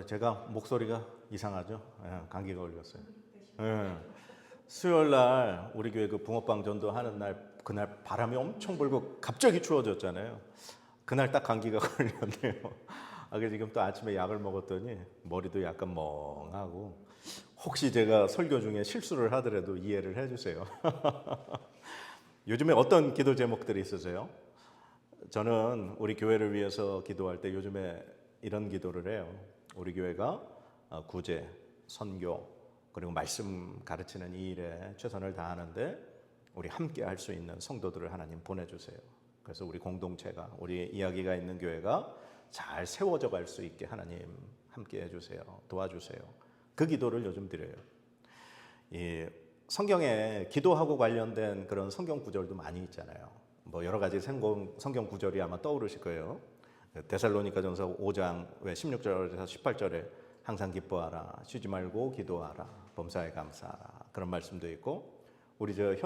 제가 목소리가 이상하죠? 예, 감기가 걸렸어요. 예. 수요일 날 우리 교회 그 붕어빵 전도하는 날 그날 바람이 엄청 불고 갑자기 추워졌잖아요. 그날 딱 감기가 걸렸네요. 그래서 지금 또 아침에 약을 먹었더니 머리도 약간 멍하고 혹시 제가 설교 중에 실수를 하더라도 이해를 해주세요. 요즘에 어떤 기도 제목들이 있으세요? 저는 우리 교회를 위해서 기도할 때 요즘에 이런 기도를 해요. 우리 교회가 구제, 선교, 그리고 말씀 가르치는 이 일에 최선을 다하는데 우리 함께 할 수 있는 성도들을 하나님 보내주세요. 그래서 우리 공동체가, 우리 이야기가 있는 교회가 잘 세워져 갈 수 있게 하나님 함께 해주세요. 도와주세요. 그 기도를 요즘 드려요. 이 성경에 기도하고 관련된 그런 성경 구절도 많이 있잖아요. 뭐 여러 가지 성경 구절이 아마 떠오르실 거예요. 데살로니가전서 5장 16절에서 18절에 항상 기뻐하라, 쉬지 말고 기도하라, 범사에 감사하라, 그런 말씀도 있고, 우리 교회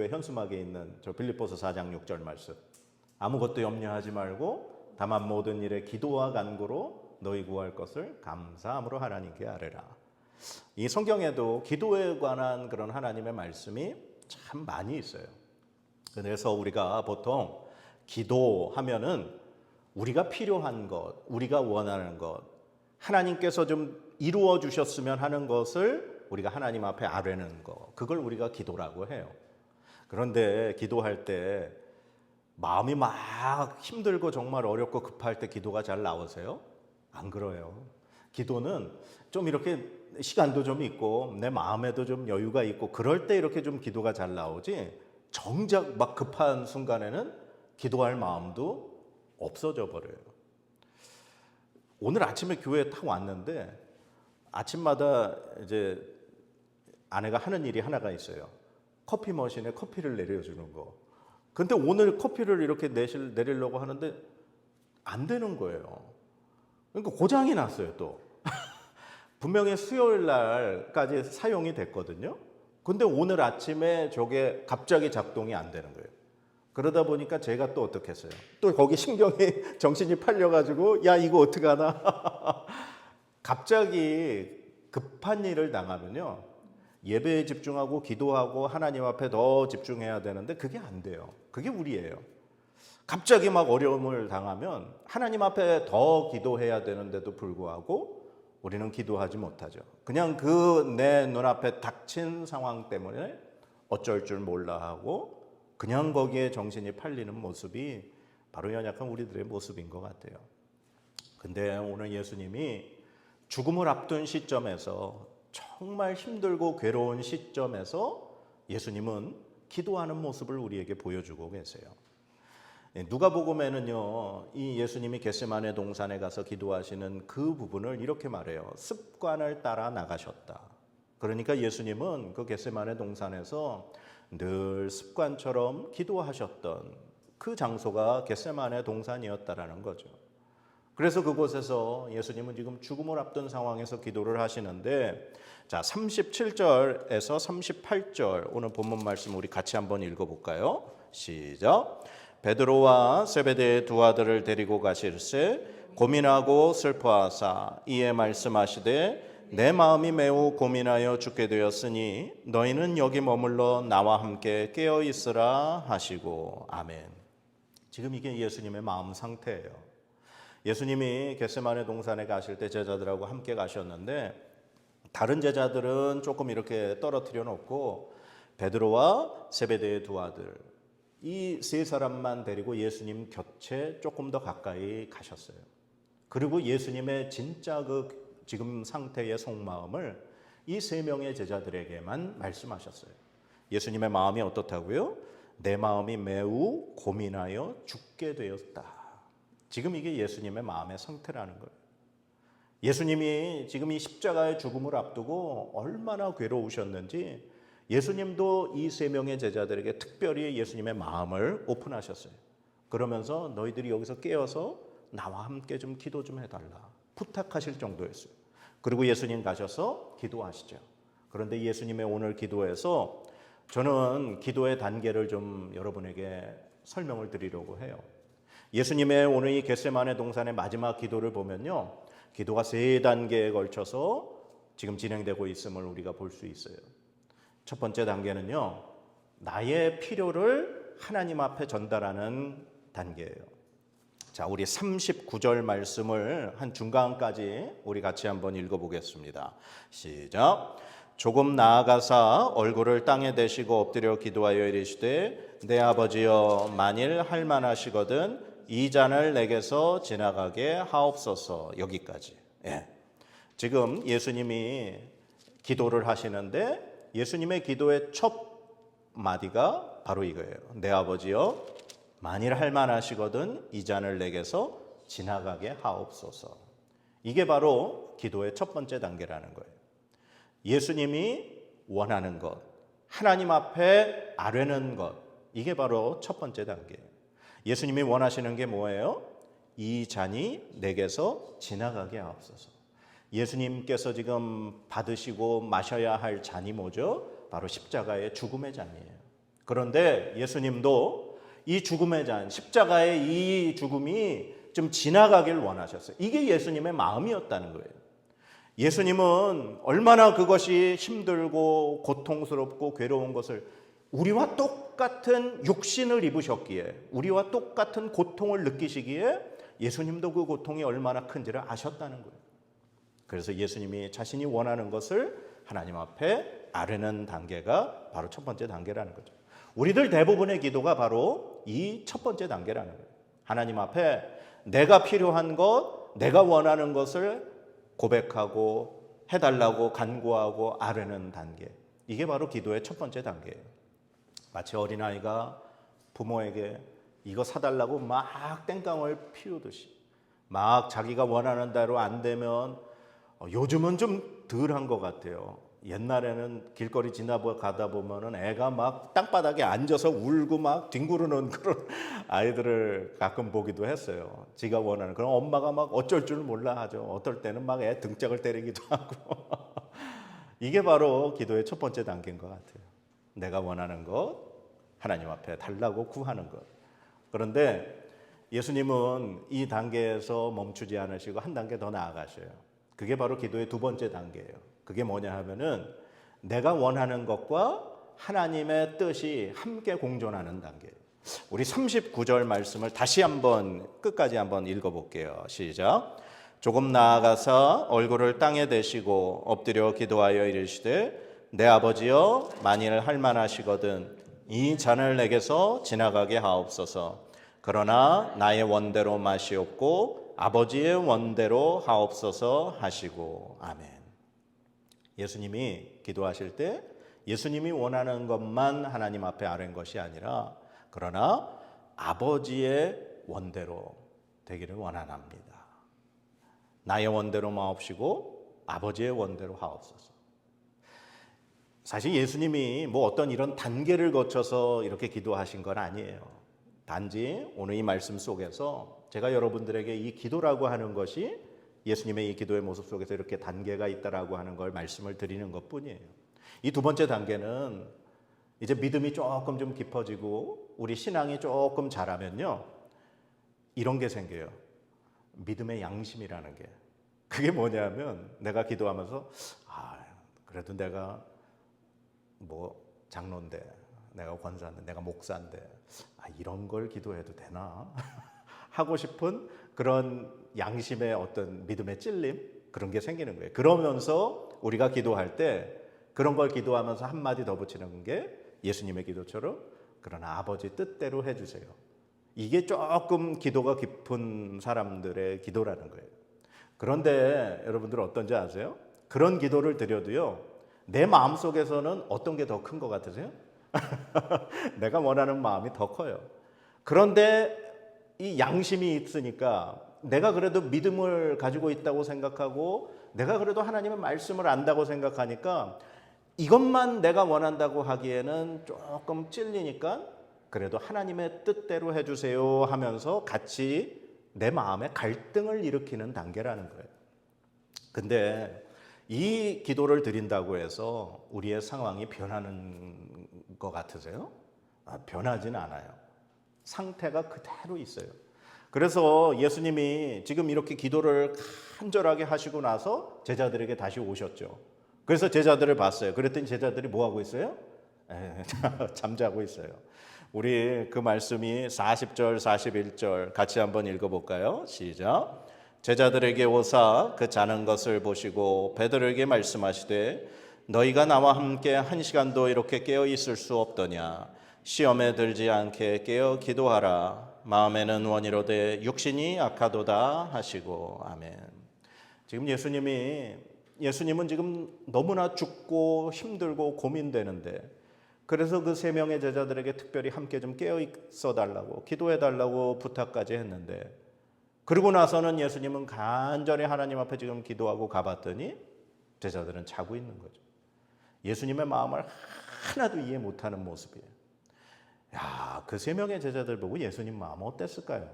현수막에 있는 저 빌립보서 4장 6절 말씀, 아무것도 염려하지 말고 다만 모든 일에 기도와 간구로 너희 구할 것을 감사함으로 하나님께 아뢰라. 이 성경에도 기도에 관한 그런 하나님의 말씀이 참 많이 있어요. 그래서 우리가 보통 기도하면은 우리가 필요한 것, 우리가 원하는 것, 하나님께서 좀 이루어 주셨으면 하는 것을 우리가 하나님 앞에 아뢰는 것, 그걸 우리가 기도라고 해요. 그런데 기도할 때 마음이 막 힘들고 정말 어렵고 급할 때 기도가 잘 나오세요? 안 그래요. 기도는 좀 이렇게 시간도 좀 있고 내 마음에도 좀 여유가 있고 그럴 때 이렇게 좀 기도가 잘 나오지, 정작 막 급한 순간에는 기도할 마음도 없어져 버려요. 오늘 아침에 교회에 딱 왔는데 아침마다 이제 아내가 하는 일이 하나가 있어요. 커피 머신에 커피를 내려주는 거. 근데 오늘 커피를 이렇게 내리려고 하는데 안 되는 거예요. 그러니까 고장이 났어요, 또. 분명히 수요일 날까지 사용이 됐거든요. 근데 오늘 아침에 저게 갑자기 작동이 안 되는 거예요. 그러다 보니까 제가 또 어떻게 했어요? 또 거기 신경이 정신이 팔려가지고 야 이거 어떡하나. 갑자기 급한 일을 당하면요, 예배에 집중하고 기도하고 하나님 앞에 더 집중해야 되는데 그게 안 돼요. 그게 우리예요. 갑자기 막 어려움을 당하면 하나님 앞에 더 기도해야 되는데도 불구하고 우리는 기도하지 못하죠. 그냥 그 내 눈앞에 닥친 상황 때문에 어쩔 줄 몰라 하고 그냥 거기에 정신이 팔리는 모습이 바로 연약한 우리들의 모습인 것 같아요. 근데 오늘 예수님이 죽음을 앞둔 시점에서, 정말 힘들고 괴로운 시점에서 예수님은 기도하는 모습을 우리에게 보여주고 계세요. 누가복음에는요, 이 예수님이 겟세마네 동산에 가서 기도하시는 그 부분을 이렇게 말해요. 습관을 따라 나가셨다. 그러니까 예수님은 그 겟세마네 동산에서 늘 습관처럼 기도하셨던 그 장소가 겟세마네 동산이었다라는 거죠. 그래서 그곳에서 예수님은 지금 죽음을 앞둔 상황에서 기도를 하시는데, 자 37절에서 38절 오늘 본문 말씀 우리 같이 한번 읽어볼까요? 시작. 베드로와 세베대의 두 아들을 데리고 가실새 고민하고 슬퍼하사 이에 말씀하시되 내 마음이 매우 고민하여 죽게 되었으니 너희는 여기 머물러 나와 함께 깨어 있으라 하시고. 아멘. 지금 이게 예수님의 마음 상태예요. 예수님이 겟세마네 동산에 가실 때 제자들하고 함께 가셨는데 다른 제자들은 조금 이렇게 떨어뜨려 놓고 베드로와 세베대의 두 아들, 이 세 사람만 데리고 예수님 곁에 조금 더 가까이 가셨어요. 그리고 예수님의 진짜 그 지금 상태의 속마음을 이 세 명의 제자들에게만 말씀하셨어요. 예수님의 마음이 어떻다고요? 내 마음이 매우 고민하여 죽게 되었다. 지금 이게 예수님의 마음의 상태라는 거예요. 예수님이 지금 이 십자가의 죽음을 앞두고 얼마나 괴로우셨는지 예수님도 이 세 명의 제자들에게 특별히 예수님의 마음을 오픈하셨어요. 그러면서 너희들이 여기서 깨어서 나와 함께 좀 기도 좀 해달라 부탁하실 정도였어요. 그리고 예수님 가셔서 기도하시죠. 그런데 예수님의 오늘 기도에서 저는 기도의 단계를 좀 여러분에게 설명을 드리려고 해요. 예수님의 오늘 이 겟세마네 동산의 마지막 기도를 보면요, 기도가 세 단계에 걸쳐서 지금 진행되고 있음을 우리가 볼 수 있어요. 첫 번째 단계는요, 나의 필요를 하나님 앞에 전달하는 단계예요. 자, 우리 39절 말씀을 한 중간까지 우리 같이 한번 읽어보겠습니다. 시작. 조금 나아가사 얼굴을 땅에 대시고 엎드려 기도하여 이르시되 내 아버지여 만일 할만하시거든 이 잔을 내게서 지나가게 하옵소서. 여기까지. 예. 지금 예수님이 기도를 하시는데 예수님의 기도의 첫 마디가 바로 이거예요. 내 아버지여 만일 할만하시거든 이 잔을 내게서 지나가게 하옵소서. 이게 바로 기도의 첫 번째 단계라는 거예요. 예수님이 원하는 것, 하나님 앞에 아뢰는 것, 이게 바로 첫 번째 단계예요. 예수님이 원하시는 게 뭐예요? 이 잔이 내게서 지나가게 하옵소서. 예수님께서 지금 받으시고 마셔야 할 잔이 뭐죠? 바로 십자가의 죽음의 잔이에요. 그런데 예수님도 이 죽음의 잔, 십자가의 이 죽음이 좀 지나가길 원하셨어요. 이게 예수님의 마음이었다는 거예요. 예수님은 얼마나 그것이 힘들고 고통스럽고 괴로운 것을 우리와 똑같은 육신을 입으셨기에, 우리와 똑같은 고통을 느끼시기에 예수님도 그 고통이 얼마나 큰지를 아셨다는 거예요. 그래서 예수님이 자신이 원하는 것을 하나님 앞에 아뢰는 단계가 바로 첫 번째 단계라는 거죠. 우리들 대부분의 기도가 바로 이 첫 번째 단계라는 거예요. 하나님 앞에 내가 필요한 것, 내가 원하는 것을 고백하고 해달라고 간구하고 아뢰는 단계. 이게 바로 기도의 첫 번째 단계예요. 마치 어린아이가 부모에게 이거 사달라고 막 땡깡을 피우듯이 막 자기가 원하는 대로 안 되면 요즘은 좀 덜한 것 같아요. 옛날에는 길거리 지나가다 보면은 애가 막 땅바닥에 앉아서 울고 막 뒹구르는 그런 아이들을 가끔 보기도 했어요. 지가 원하는. 그럼 엄마가 막 어쩔 줄 몰라 하죠. 어떨 때는 막 애 등짝을 때리기도 하고. 이게 바로 기도의 첫 번째 단계인 것 같아요. 내가 원하는 것, 하나님 앞에 달라고 구하는 것. 그런데 예수님은 이 단계에서 멈추지 않으시고 한 단계 더 나아가셔요. 그게 바로 기도의 두 번째 단계예요. 그게 뭐냐 하면은 내가 원하는 것과 하나님의 뜻이 함께 공존하는 단계. 우리 39절 말씀을 다시 한번 끝까지 한번 읽어볼게요. 시작. 조금 나아가서 얼굴을 땅에 대시고 엎드려 기도하여 이르시되 내 아버지여 만일 할만하시거든 이 잔을 내게서 지나가게 하옵소서. 그러나 나의 원대로 마시옵고 아버지의 원대로 하옵소서 하시고. 아멘. 예수님이 기도하실 때 예수님이 원하는 것만 하나님 앞에 아뢰는 것이 아니라 그러나 아버지의 원대로 되기를 원하nap니다. 나의 원대로 마옵시고 아버지의 원대로 하옵소서. 사실 예수님이 뭐 어떤 이런 단계를 거쳐서 이렇게 기도하신 건 아니에요. 단지 오늘 이 말씀 속에서 제가 여러분들에게 이 기도라고 하는 것이 예수님의 이 기도의 모습 속에서 이렇게 단계가 있다라고 하는 걸 말씀을 드리는 것뿐이에요. 이 두 번째 단계는 이제 믿음이 조금 좀 깊어지고 우리 신앙이 조금 자라면요, 이런 게 생겨요. 믿음의 양심이라는 게. 그게 뭐냐면 내가 기도하면서 그래도 내가 뭐 장로인데, 내가 권사인데, 내가 목사인데 이런 걸 기도해도 되나? 하고 싶은 그런 양심의 어떤 믿음의 찔림, 그런 게 생기는 거예요. 그러면서 우리가 기도할 때 그런 걸 기도하면서 한마디 더 붙이는 게 예수님의 기도처럼 그러나 아버지 뜻대로 해주세요. 이게 조금 기도가 깊은 사람들의 기도라는 거예요. 그런데 여러분들 어떤지 아세요? 그런 기도를 드려도요, 내 마음속에서는 어떤 게 더 큰 것 같으세요? 내가 원하는 마음이 더 커요. 그런데 이 양심이 있으니까 내가 그래도 믿음을 가지고 있다고 생각하고 내가 그래도 하나님의 말씀을 안다고 생각하니까 이것만 내가 원한다고 하기에는 조금 찔리니까 그래도 하나님의 뜻대로 해주세요 하면서 같이 내 마음에 갈등을 일으키는 단계라는 거예요. 근데 이 기도를 드린다고 해서 우리의 상황이 변하는 것 같으세요? 변하진 않아요. 상태가 그대로 있어요. 그래서 예수님이 지금 이렇게 기도를 간절하게 하시고 나서 제자들에게 다시 오셨죠. 그래서 제자들을 봤어요. 그랬더니 제자들이 뭐 하고 있어요? 잠자고 있어요. 우리 그 말씀이 40절, 41절 같이 한번 읽어볼까요? 시작. 제자들에게 오사 그 자는 것을 보시고 베드로에게 말씀하시되 너희가 나와 함께 한 시간도 이렇게 깨어 있을 수 없더냐. 시험에 들지 않게 깨어 기도하라. 마음에는 원이로되 육신이 악하도다 하시고. 아멘. 지금 예수님은 지금 너무나 죽고 힘들고 고민되는데, 그래서 그 세 명의 제자들에게 특별히 함께 좀 깨어 있어 달라고, 기도해 달라고 부탁까지 했는데, 그러고 나서는 예수님은 간절히 하나님 앞에 지금 기도하고 가봤더니 제자들은 자고 있는 거죠. 예수님의 마음을 하나도 이해 못하는 모습이에요. 야, 그 세 명의 제자들 보고 예수님 마음 어땠을까요?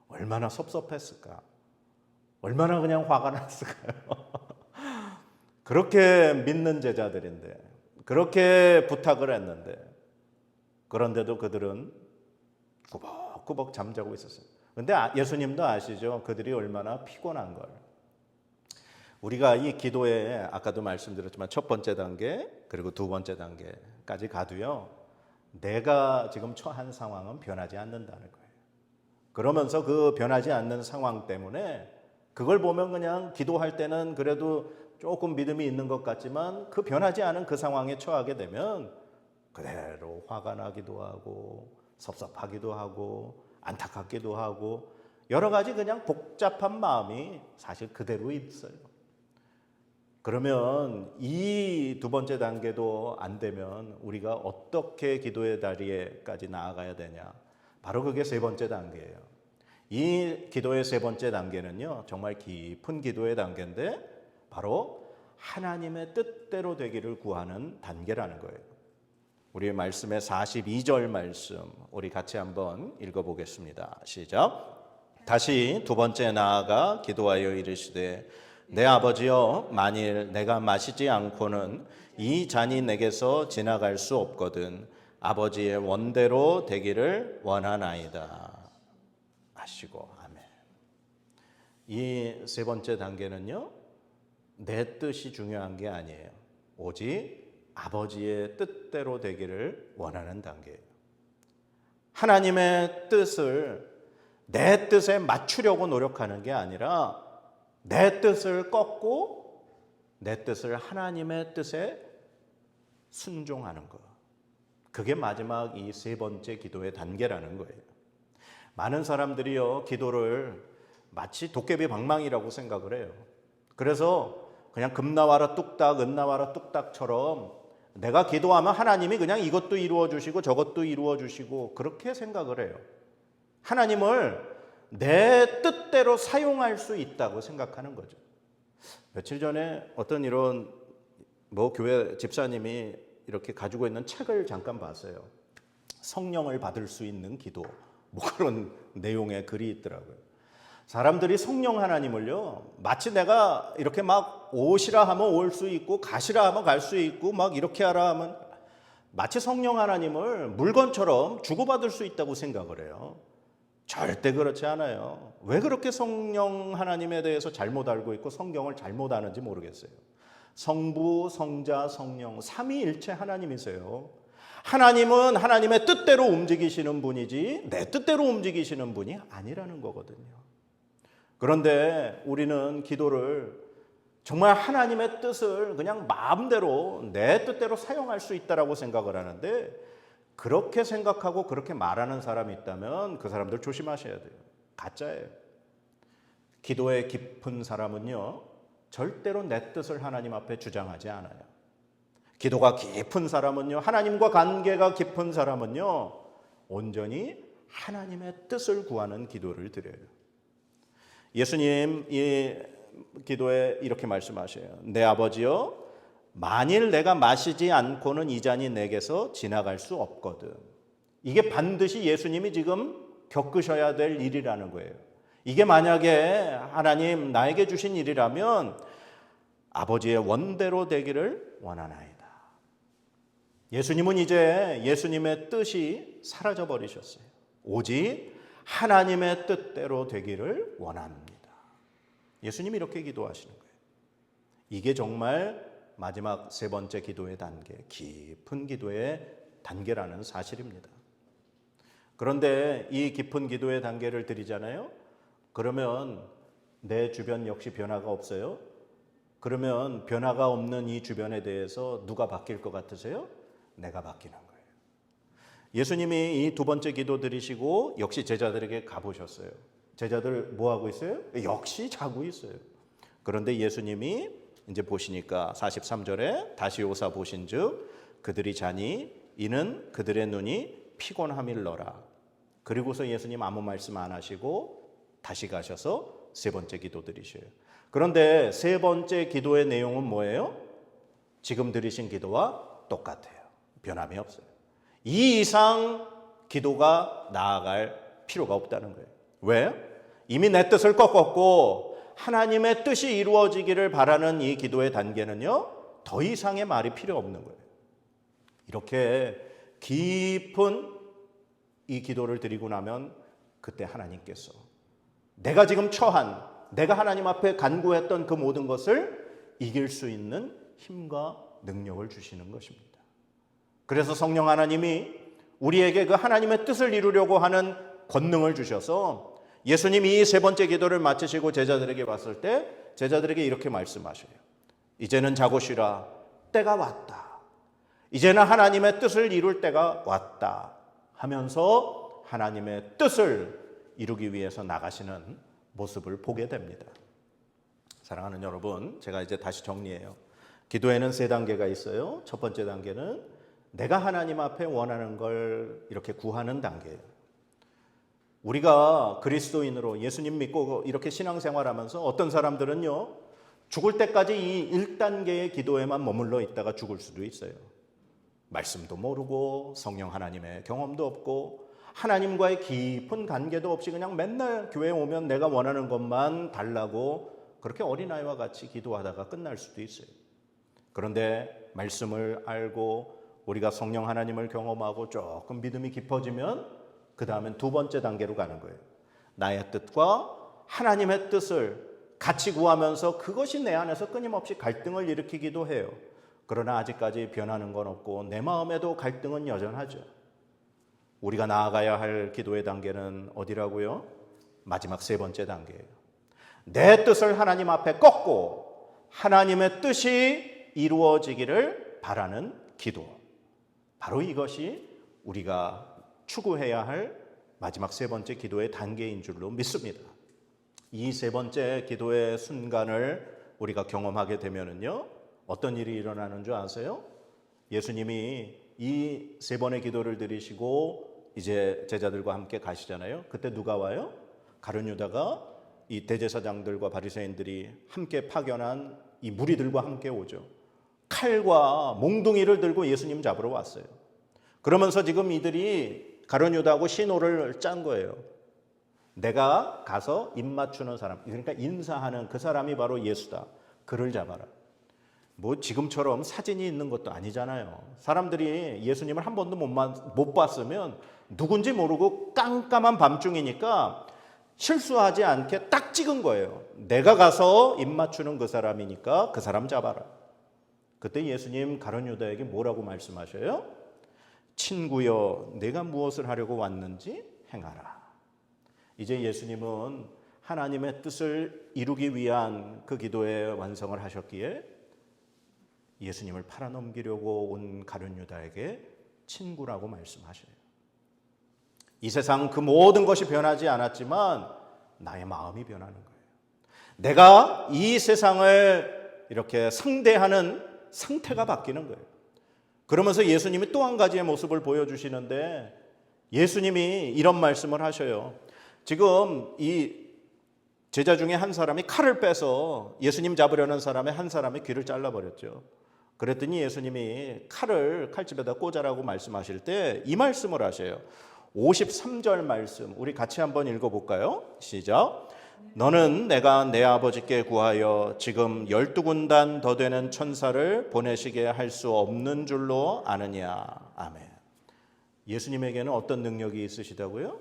얼마나 섭섭했을까? 얼마나 그냥 화가 났을까요? 그렇게 믿는 제자들인데, 그렇게 부탁을 했는데, 그런데도 그들은 꾸벅꾸벅 잠자고 있었어요. 근데 예수님도 아시죠? 그들이 얼마나 피곤한 걸. 우리가 이 기도에 아까도 말씀드렸지만 첫 번째 단계 그리고 두 번째 단계까지 가도요, 내가 지금 처한 상황은 변하지 않는다는 거예요. 그러면서 그 변하지 않는 상황 때문에 그걸 보면 그냥 기도할 때는 그래도 조금 믿음이 있는 것 같지만 그 변하지 않은 그 상황에 처하게 되면 그대로 화가 나기도 하고 섭섭하기도 하고 안타깝기도 하고 여러 가지 그냥 복잡한 마음이 사실 그대로 있어요. 그러면 이 두 번째 단계도 안 되면 우리가 어떻게 기도의 다리에까지 나아가야 되냐? 바로 그게 세 번째 단계예요. 이 기도의 세 번째 단계는요, 정말 깊은 기도의 단계인데 바로 하나님의 뜻대로 되기를 구하는 단계라는 거예요. 우리 말씀의 42절 말씀 우리 같이 한번 읽어보겠습니다. 시작. 다시 두 번째 나아가 기도하여 이르시되 내 아버지여, 만일 내가 마시지 않고는 이 잔이 내게서 지나갈 수 없거든 아버지의 원대로 되기를 원하나이다 하시고. 아멘. 이 세 번째 단계는요, 내 뜻이 중요한 게 아니에요. 오직 아버지의 뜻대로 되기를 원하는 단계예요. 하나님의 뜻을 내 뜻에 맞추려고 노력하는 게 아니라 내 뜻을 꺾고 내 뜻을 하나님의 뜻에 순종하는 것. 그게 마지막 이 세 번째 기도의 단계라는 거예요. 많은 사람들이요, 기도를 마치 도깨비 방망이라고 생각을 해요. 그래서 그냥 금 나와라 뚝딱, 은 나와라 뚝딱처럼 내가 기도하면 하나님이 그냥 이것도 이루어 주시고 저것도 이루어 주시고 그렇게 생각을 해요. 하나님을 내 뜻대로 사용할 수 있다고 생각하는 거죠. 며칠 전에 어떤 이런 교회 집사님이 이렇게 가지고 있는 책을 잠깐 봤어요. 성령을 받을 수 있는 기도, 그런 내용의 글이 있더라고요. 사람들이 성령 하나님을요, 마치 내가 이렇게 막 오시라 하면 올 수 있고 가시라 하면 갈 수 있고 막 이렇게 하라 하면, 마치 성령 하나님을 물건처럼 주고받을 수 있다고 생각을 해요. 절대 그렇지 않아요. 왜 그렇게 성령 하나님에 대해서 잘못 알고 있고 성경을 잘못 아는지 모르겠어요. 성부, 성자, 성령 삼위일체 하나님이세요. 하나님은 하나님의 뜻대로 움직이시는 분이지 내 뜻대로 움직이시는 분이 아니라는 거거든요. 그런데 우리는 기도를 정말 하나님의 뜻을 그냥 마음대로 내 뜻대로 사용할 수 있다라고 생각을 하는데, 그렇게 생각하고 그렇게 말하는 사람이 있다면 그 사람들 조심하셔야 돼요. 가짜예요. 기도에 깊은 사람은요, 절대로 내 뜻을 하나님 앞에 주장하지 않아요. 기도가 깊은 사람은요, 하나님과 관계가 깊은 사람은요, 온전히 하나님의 뜻을 구하는 기도를 드려요. 예수님 이 기도에 이렇게 말씀하셔요. 내 아버지여, 만일 내가 마시지 않고는 이 잔이 내게서 지나갈 수 없거든. 이게 반드시 예수님이 지금 겪으셔야 될 일이라는 거예요. 이게 만약에 하나님 나에게 주신 일이라면 아버지의 원대로 되기를 원하나이다. 예수님은 이제 예수님의 뜻이 사라져 버리셨어요. 오직 하나님의 뜻대로 되기를 원합니다. 예수님이 이렇게 기도하시는 거예요. 이게 정말 마지막 세 번째 기도의 단계, 깊은 기도의 단계라는 사실입니다. 그런데 이 깊은 기도의 단계를 드리잖아요. 그러면 내 주변 역시 변화가 없어요? 그러면 변화가 없는 이 주변에 대해서 누가 바뀔 것 같으세요? 내가 바뀌는 거예요. 예수님이 이 두 번째 기도 드리시고 역시 제자들에게 가보셨어요. 제자들 뭐 하고 있어요? 역시 자고 있어요. 그런데 예수님이 이제 보시니까 43절에 다시 오사 보신즉 그들이 자니 이는 그들의 눈이 피곤함일러라. 그리고서 예수님 아무 말씀 안 하시고 다시 가셔서 세 번째 기도 드리셔요. 그런데 세 번째 기도의 내용은 뭐예요? 지금 드리신 기도와 똑같아요. 변함이 없어요. 이 이상 기도가 나아갈 필요가 없다는 거예요. 왜? 이미 내 뜻을 꺾었고 하나님의 뜻이 이루어지기를 바라는 이 기도의 단계는요, 더 이상의 말이 필요 없는 거예요. 이렇게 깊은 이 기도를 드리고 나면 그때 하나님께서 내가 지금 처한, 내가 하나님 앞에 간구했던 그 모든 것을 이길 수 있는 힘과 능력을 주시는 것입니다. 그래서 성령 하나님이 우리에게 그 하나님의 뜻을 이루려고 하는 권능을 주셔서 예수님이 이 세 번째 기도를 마치시고 제자들에게 왔을 때 제자들에게 이렇게 말씀하셔요. 이제는 자고 쉬라. 때가 왔다. 이제는 하나님의 뜻을 이룰 때가 왔다 하면서 하나님의 뜻을 이루기 위해서 나가시는 모습을 보게 됩니다. 사랑하는 여러분, 제가 이제 다시 정리해요. 기도에는 세 단계가 있어요. 첫 번째 단계는 내가 하나님 앞에 원하는 걸 이렇게 구하는 단계예요. 우리가 그리스도인으로 예수님 믿고 이렇게 신앙생활하면서 어떤 사람들은요, 죽을 때까지 이 1단계의 기도에만 머물러 있다가 죽을 수도 있어요. 말씀도 모르고 성령 하나님의 경험도 없고 하나님과의 깊은 관계도 없이 그냥 맨날 교회 오면 내가 원하는 것만 달라고 그렇게 어린아이와 같이 기도하다가 끝날 수도 있어요. 그런데 말씀을 알고 우리가 성령 하나님을 경험하고 조금 믿음이 깊어지면 그 다음엔 두 번째 단계로 가는 거예요. 나의 뜻과 하나님의 뜻을 같이 구하면서 그것이 내 안에서 끊임없이 갈등을 일으키기도 해요. 그러나 아직까지 변하는 건 없고 내 마음에도 갈등은 여전하죠. 우리가 나아가야 할 기도의 단계는 어디라고요? 마지막 세 번째 단계예요. 내 뜻을 하나님 앞에 꺾고 하나님의 뜻이 이루어지기를 바라는 기도. 바로 이것이 우리가 추구해야 할 마지막 세 번째 기도의 단계인 줄로 믿습니다. 이 세 번째 기도의 순간을 우리가 경험하게 되면은요, 어떤 일이 일어나는 줄 아세요? 예수님이 이 세 번의 기도를 드리시고 이제 제자들과 함께 가시잖아요. 그때 누가 와요? 가룟 유다가 이 대제사장들과 바리새인들이 함께 파견한 이 무리들과 함께 오죠. 칼과 몽둥이를 들고 예수님 잡으러 왔어요. 그러면서 지금 이들이 가룟 유다하고 신호를 짠 거예요. 내가 가서 입 맞추는 사람, 그러니까 인사하는 그 사람이 바로 예수다. 그를 잡아라. 뭐 지금처럼 사진이 있는 것도 아니잖아요. 사람들이 예수님을 한 번도 못 봤으면 누군지 모르고 깜깜한 밤중이니까 실수하지 않게 딱 찍은 거예요. 내가 가서 입 맞추는 그 사람이니까 그 사람 잡아라. 그때 예수님 가룟 유다에게 뭐라고 말씀하셔요? 친구여, 내가 무엇을 하려고 왔는지 행하라. 이제 예수님은 하나님의 뜻을 이루기 위한 그 기도의 완성을 하셨기에 예수님을 팔아넘기려고 온 가룟 유다에게 친구라고 말씀하셔요. 이 세상 그 모든 것이 변하지 않았지만 나의 마음이 변하는 거예요. 내가 이 세상을 이렇게 상대하는 상태가 바뀌는 거예요. 그러면서 예수님이 또 한 가지의 모습을 보여주시는데 예수님이 이런 말씀을 하셔요. 지금 이 제자 중에 한 사람이 칼을 빼서 예수님 잡으려는 사람의 한 사람의 귀를 잘라버렸죠. 그랬더니 예수님이 칼을 칼집에다 꽂아라고 말씀하실 때 이 말씀을 하셔요. 53절 말씀 우리 같이 한번 읽어볼까요? 시작. 너는 내가 내 아버지께 구하여 지금 12군단 더 되는 천사를 보내시게 할 수 없는 줄로 아느냐. 아멘. 예수님에게는 어떤 능력이 있으시다고요?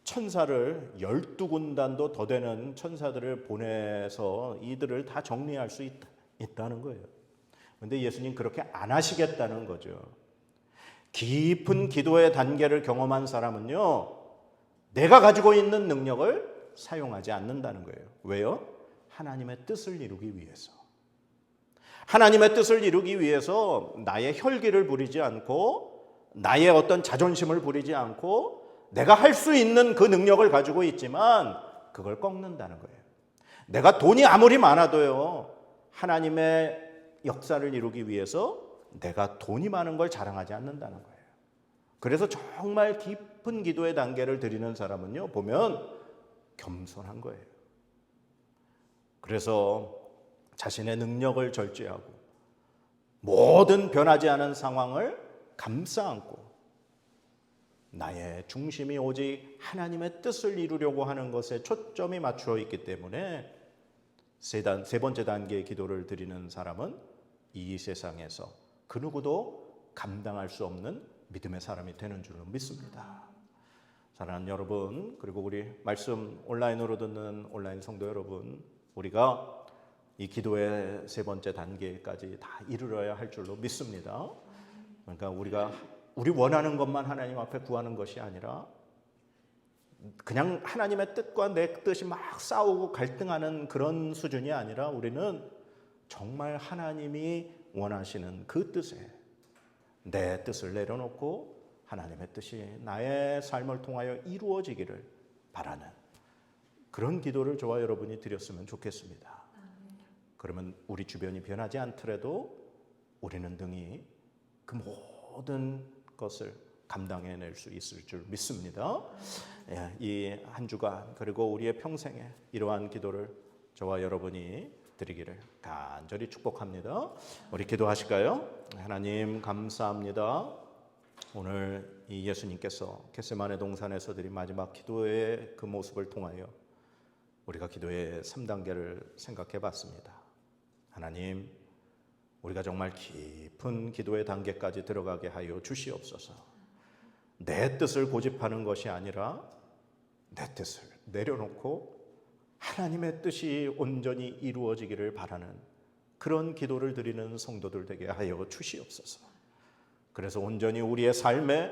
천사를 12군단도 더 되는 천사들을 보내서 이들을 다 정리할 수 있다는 거예요. 그런데 예수님 그렇게 안 하시겠다는 거죠. 깊은 기도의 단계를 경험한 사람은요, 내가 가지고 있는 능력을 사용하지 않는다는 거예요. 왜요? 하나님의 뜻을 이루기 위해서. 하나님의 뜻을 이루기 위해서 나의 혈기를 부리지 않고 나의 어떤 자존심을 부리지 않고 내가 할 수 있는 그 능력을 가지고 있지만 그걸 꺾는다는 거예요. 내가 돈이 아무리 많아도요, 하나님의 역사를 이루기 위해서 내가 돈이 많은 걸 자랑하지 않는다는 거예요. 그래서 정말 깊은 기도의 단계를 드리는 사람은요, 보면 겸손한 거예요. 그래서 자신의 능력을 절제하고 모든 변하지 않은 상황을 감싸 안고 나의 중심이 오직 하나님의 뜻을 이루려고 하는 것에 초점이 맞추어 있기 때문에 세 번째 단계의 기도를 드리는 사람은 이 세상에서 그 누구도 감당할 수 없는 믿음의 사람이 되는 줄로 믿습니다. 사랑하는 여러분, 그리고 우리 말씀 온라인으로 듣는 온라인 성도 여러분, 우리가 이 기도의 세 번째 단계까지 다 이르러야 할 줄로 믿습니다. 그러니까 우리 원하는 것만 하나님 앞에 구하는 것이 아니라 그냥 하나님의 뜻과 내 뜻이 막 싸우고 갈등하는 그런 수준이 아니라 우리는 정말 하나님이 원하시는 그 뜻에 내 뜻을 내려놓고 하나님의 뜻이 나의 삶을 통하여 이루어지기를 바라는 그런 기도를 저와 여러분이 드렸으면 좋겠습니다. 그러면 우리 주변이 변하지 않더라도 우리는 등이 그 모든 것을 감당해낼 수 있을 줄 믿습니다. 이 한 주간 그리고 우리의 평생에 이러한 기도를 저와 여러분이 드리기를 간절히 축복합니다. 우리 기도하실까요? 하나님 감사합니다. 오늘 이 예수님께서 겟세마네 동산에서 드린 마지막 기도의 그 모습을 통하여 우리가 기도의 3단계를 생각해 봤습니다. 하나님, 우리가 정말 깊은 기도의 단계까지 들어가게 하여 주시옵소서. 내 뜻을 고집하는 것이 아니라 내 뜻을 내려놓고 하나님의 뜻이 온전히 이루어지기를 바라는 그런 기도를 드리는 성도들 되게 하여 주시옵소서. 그래서 온전히 우리의 삶에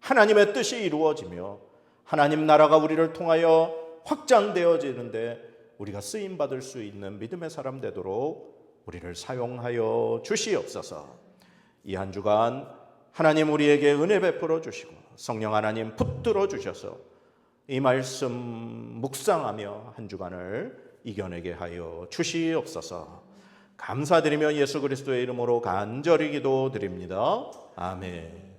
하나님의 뜻이 이루어지며 하나님 나라가 우리를 통하여 확장되어지는데 우리가 쓰임받을 수 있는 믿음의 사람 되도록 우리를 사용하여 주시옵소서. 이 한 주간 하나님 우리에게 은혜 베풀어 주시고 성령 하나님 붙들어 주셔서 이 말씀 묵상하며 한 주간을 이겨내게 하여 주시옵소서. 감사드리며 예수 그리스도의 이름으로 간절히 기도드립니다. 아멘.